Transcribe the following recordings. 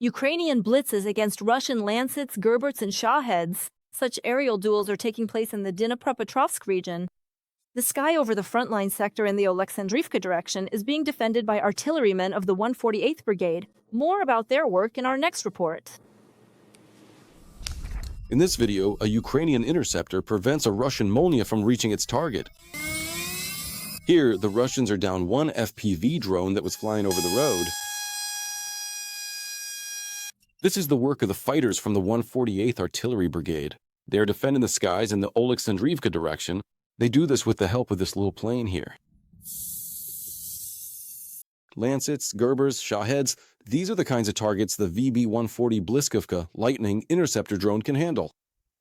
Ukrainian blitzes against Russian Lancets, Gerberts, and Shaheds. Such aerial duels are taking place in the Dnipropetrovsk region. The sky over the Frontline sector in the Oleksandrivka direction is being defended by artillerymen of the 148th Brigade. More about their work in our next report. In this video, a Ukrainian interceptor prevents a Russian Molniya from reaching its target. Here, the Russians are down one FPV drone that was flying over the road. This is the work of the fighters from the 148th Artillery Brigade. They are defending the skies in the Oleksandrivka direction. They do this with the help of this little plane here. Lancets, Gerbers, Shaheds, these are the kinds of targets the VB-140 Bliskivka Lightning interceptor drone can handle.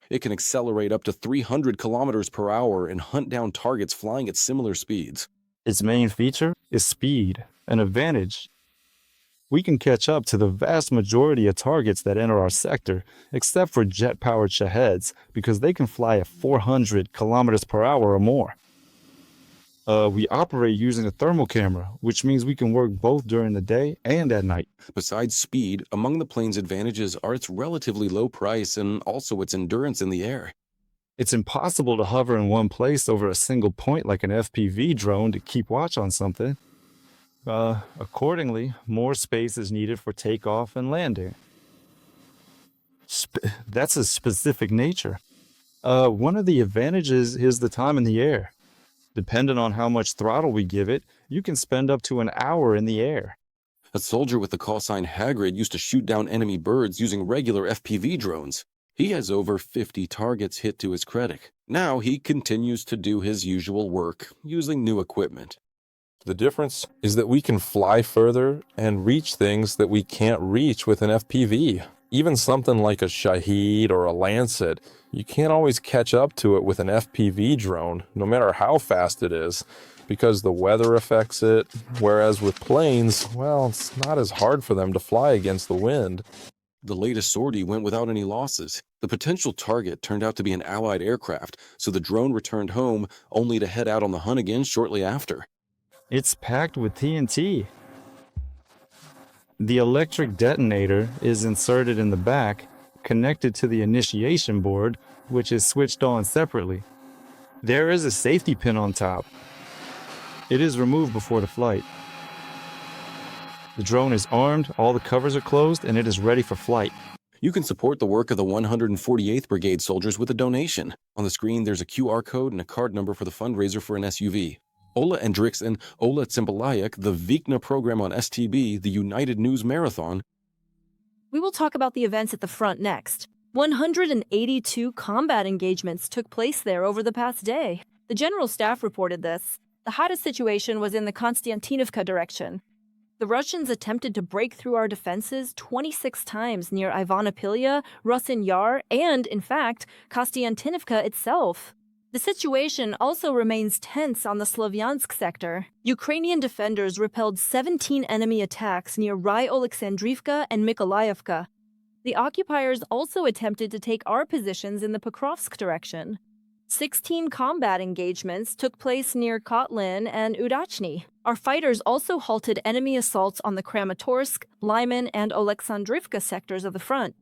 It can accelerate up to 300 kilometers per hour and hunt down targets flying at similar speeds. Its main feature is speed, an advantage. We can catch up to the vast majority of targets that enter our sector, except for jet-powered Shaheds, because they can fly at 400 kilometers per hour or more. We operate using a thermal camera, which means we can work both during the day and at night. Besides speed, among the plane's advantages are its relatively low price and also its endurance in the air. It's impossible to hover in one place over a single point like an FPV drone to keep watch on something. Accordingly, more space is needed for takeoff and landing. That's a specific nature. One of the advantages is the time in the air. Depending on how much throttle we give it, you can spend up to an hour in the air. A soldier with the call sign Hagrid used to shoot down enemy birds using regular FPV drones. He has over 50 targets hit to his credit. Now he continues to do his usual work, using new equipment. The difference is that we can fly further and reach things that we can't reach with an FPV. Even something like a Shahed or a Lancet, you can't always catch up to it with an FPV drone, no matter how fast it is, because the weather affects it, whereas with planes, well, it's not as hard for them to fly against the wind. The latest sortie went without any losses. The potential target turned out to be an Allied aircraft, so the drone returned home only to head out on the hunt again shortly after. It's packed with TNT. The electric detonator is inserted in the back, connected to the initiation board, which is switched on separately. There is a safety pin on top. It is removed before the flight. The drone is armed, all the covers are closed, and it is ready for flight. You can support the work of the 148th Brigade soldiers with a donation. On the screen, there's a QR code and a card number for the fundraiser for an SUV. Ola Endrix and Ola Tsimbalayak, the Vikna program on STB, the United News Marathon. We will talk about the events at the front next. 182 combat engagements took place there over the past day. The General Staff reported this. The hottest situation was in the Konstantinovka direction. The Russians attempted to break through our defenses 26 times near Ivanopilya, Rusin Yar, and, in fact, Konstantinovka itself. The situation also remains tense on the Slavyansk sector. Ukrainian defenders repelled 17 enemy attacks near Oleksandrivka and Mykolaievka. The occupiers also attempted to take our positions in the Pokrovsk direction. 16 combat engagements took place near Kotlin and Udachny. Our fighters also halted enemy assaults on the Kramatorsk, Lyman, and Oleksandrivka sectors of the front.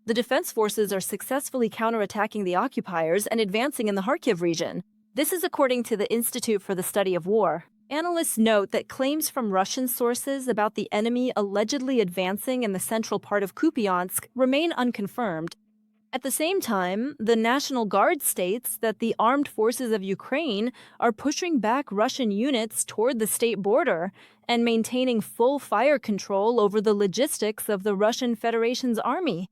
The defense forces are successfully counterattacking the occupiers and advancing in the Kharkiv region. This is according to the Institute for the Study of War. Analysts note that claims from Russian sources about the enemy allegedly advancing in the central part of Kupiansk remain unconfirmed. At the same time, the National Guard states that the armed forces of Ukraine are pushing back Russian units toward the state border and maintaining full fire control over the logistics of the Russian Federation's army.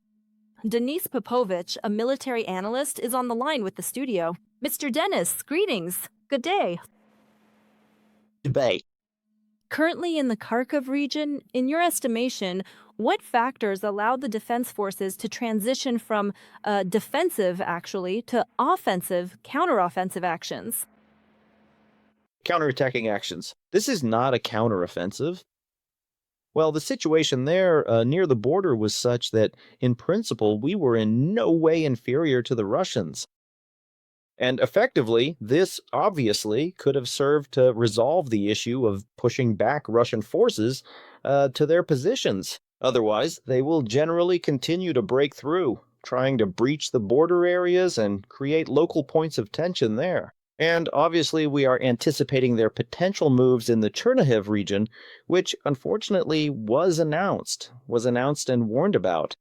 Denys Popovych, a military analyst, is on the line with the studio. Mr. Denys, greetings. Good day. Debate. Currently in the Kharkiv region, in your estimation, what factors allowed the defense forces to transition from defensive, to offensive, counteroffensive actions? Counterattacking actions. This is not a counteroffensive. Well, the situation there near the border was such that, in principle, we were in no way inferior to the Russians. And effectively, this obviously could have served to resolve the issue of pushing back Russian forces to their positions. Otherwise, they will generally continue to break through, trying to breach the border areas and create local points of tension there. And obviously, we are anticipating their potential moves in the Chernihiv region, which unfortunately was announced and warned about.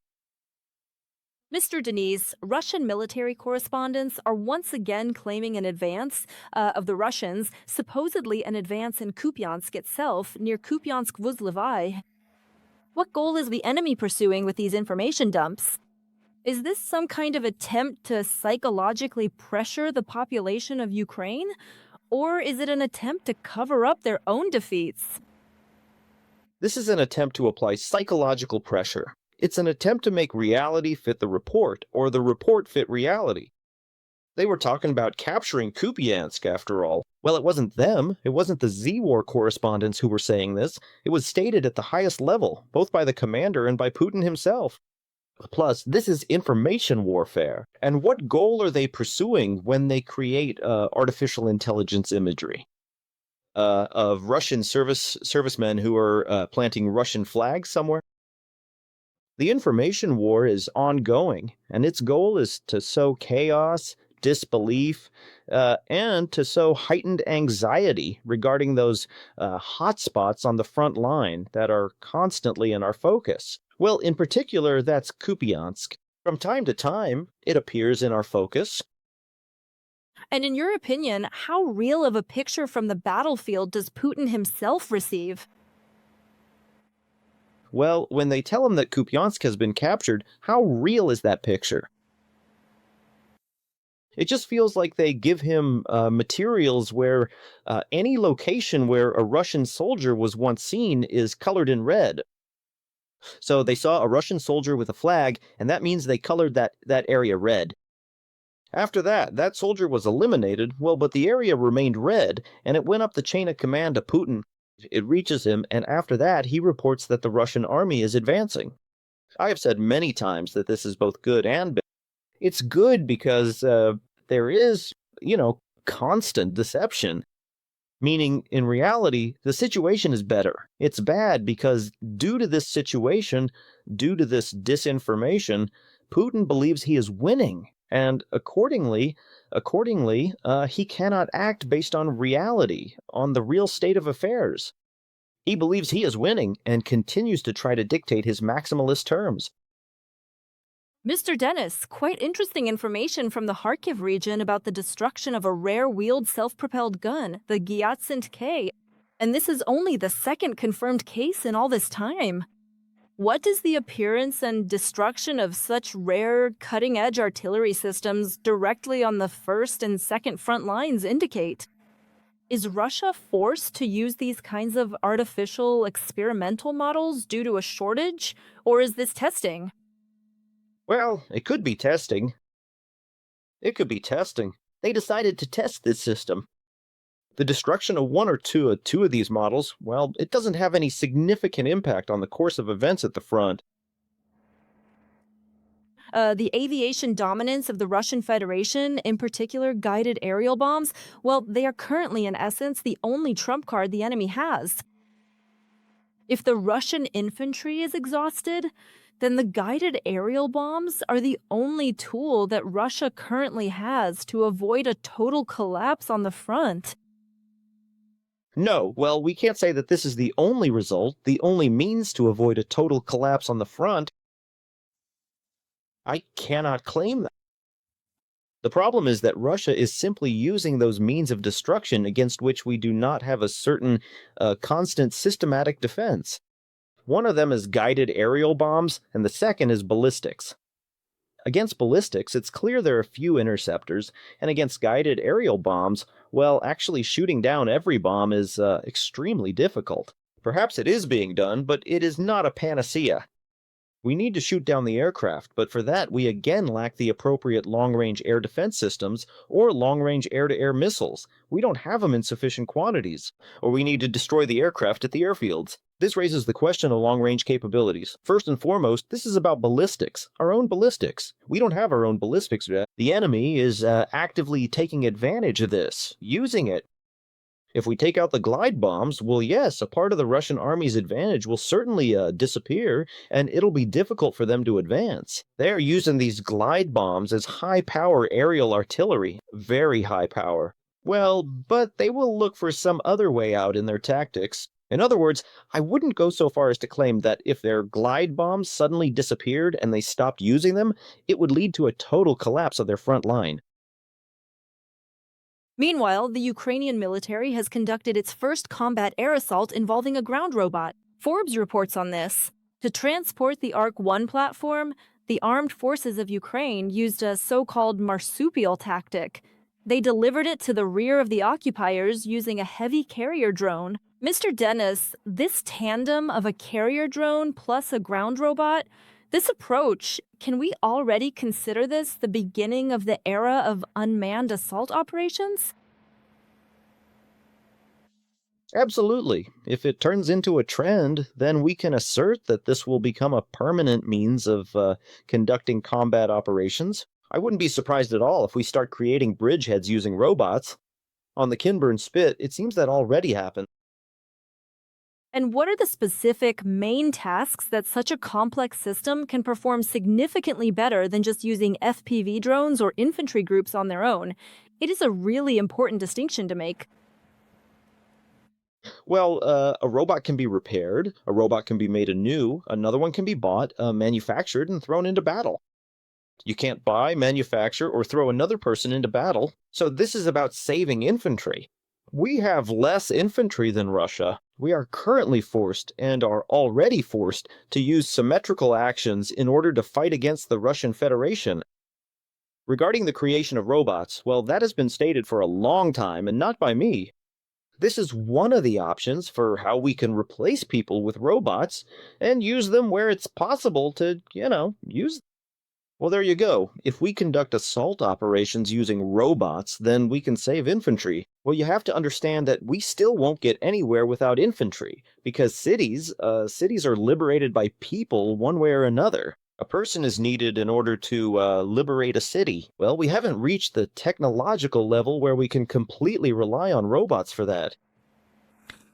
Mr. Denys, Russian military correspondents are once again claiming an advance of the Russians, supposedly an advance in Kupiansk itself, near Kupiansk-Vuzlevai. What goal is the enemy pursuing with these information dumps? Is this some kind of attempt to psychologically pressure the population of Ukraine? Or is it an attempt to cover up their own defeats? This is an attempt to apply psychological pressure. It's an attempt to make reality fit the report, or the report fit reality. They were talking about capturing Kupiansk, after all. Well, it wasn't them. It wasn't the Z-War correspondents who were saying this. It was stated at the highest level, both by the commander and by Putin himself. Plus, this is information warfare. And what goal are they pursuing when they create artificial intelligence imagery of Russian servicemen who are planting Russian flags somewhere? The information war is ongoing, and its goal is to sow chaos, disbelief, and to sow heightened anxiety regarding those hotspots on the front line that are constantly in our focus. Well, in particular, that's Kupiansk. From time to time, it appears in our focus. And in your opinion, how real of a picture from the battlefield does Putin himself receive? Well, when they tell him that Kupiansk has been captured, how real is that picture? It just feels like they give him materials where any location where a Russian soldier was once seen is colored in red. So they saw a Russian soldier with a flag, and that means they colored that area red. After that, that soldier was eliminated, well, but the area remained red, and it went up the chain of command to Putin. It reaches him, and after that, he reports that the Russian army is advancing. I have said many times that this is both good and bad. It's good because there is, constant deception. Meaning, in reality, the situation is better. It's bad because due to this situation, due to this disinformation, Putin believes he is winning. And accordingly, he cannot act based on reality, on the real state of affairs. He believes he is winning and continues to try to dictate his maximalist terms. Mr. Denys, quite interesting information from the Kharkiv region about the destruction of a rare-wheeled self-propelled gun, the Gyatsint K. And this is only the second confirmed case in all this time. What does the appearance and destruction of such rare, cutting-edge artillery systems directly on the first and second front lines indicate? Is Russia forced to use these kinds of artificial, experimental models due to a shortage, or is this testing? Well, it could be testing. They decided to test this system. The destruction of one or two of these models, well, it doesn't have any significant impact on the course of events at the front. The aviation dominance of the Russian Federation, in particular guided aerial bombs, well, they are currently, in essence, the only trump card the enemy has. If the Russian infantry is exhausted, then the guided aerial bombs are the only tool that Russia currently has to avoid a total collapse on the front. No, well, we can't say that this is the only result, the only means to avoid a total collapse on the front. I cannot claim that. The problem is that Russia is simply using those means of destruction against which we do not have a certain constant systematic defense. One of them is guided aerial bombs, and the second is ballistics. Against ballistics, it's clear there are few interceptors, and against guided aerial bombs, well, actually shooting down every bomb is extremely difficult. Perhaps it is being done, but it is not a panacea. We need to shoot down the aircraft, but for that we again lack the appropriate long-range air defense systems or long-range air-to-air missiles. We don't have them in sufficient quantities, or we need to destroy the aircraft at the airfields. This raises the question of long-range capabilities. First and foremost, this is about ballistics, our own ballistics. We don't have our own ballistics yet. The enemy is actively taking advantage of this, using it. If we take out the glide bombs, well, yes, a part of the Russian army's advantage will certainly disappear, and it'll be difficult for them to advance. They're using these glide bombs as high-power aerial artillery, very high power. Well, but they will look for some other way out in their tactics. In other words, I wouldn't go so far as to claim that if their glide bombs suddenly disappeared and they stopped using them, it would lead to a total collapse of their front line. Meanwhile, the Ukrainian military has conducted its first combat air assault involving a ground robot. Forbes reports on this. To transport the Ark-1 platform, the armed forces of Ukraine used a so-called marsupial tactic. They delivered it to the rear of the occupiers using a heavy carrier drone. Mr. Denys, this tandem of a carrier drone plus a ground robot, this approach, can we already consider this the beginning of the era of unmanned assault operations? Absolutely. If it turns into a trend, then we can assert that this will become a permanent means of conducting combat operations. I wouldn't be surprised at all if we start creating bridgeheads using robots. On the Kinburn Spit, it seems that already happened. And what are the specific main tasks that such a complex system can perform significantly better than just using FPV drones or infantry groups on their own? It is a really important distinction to make. Well, a robot can be repaired, a robot can be made anew, another one can be bought, manufactured, and thrown into battle. You can't buy, manufacture, or throw another person into battle, so this is about saving infantry. We have less infantry than Russia. We are currently forced, and are already forced, to use symmetrical actions in order to fight against the Russian Federation. Regarding the creation of robots, well, that has been stated for a long time, and not by me. This is one of the options for how we can replace people with robots, and use them where it's possible to, use them. Well, there you go. If we conduct assault operations using robots, then we can save infantry. Well, you have to understand that we still won't get anywhere without infantry, because cities are liberated by people one way or another. A person is needed in order to liberate a city. Well, we haven't reached the technological level where we can completely rely on robots for that.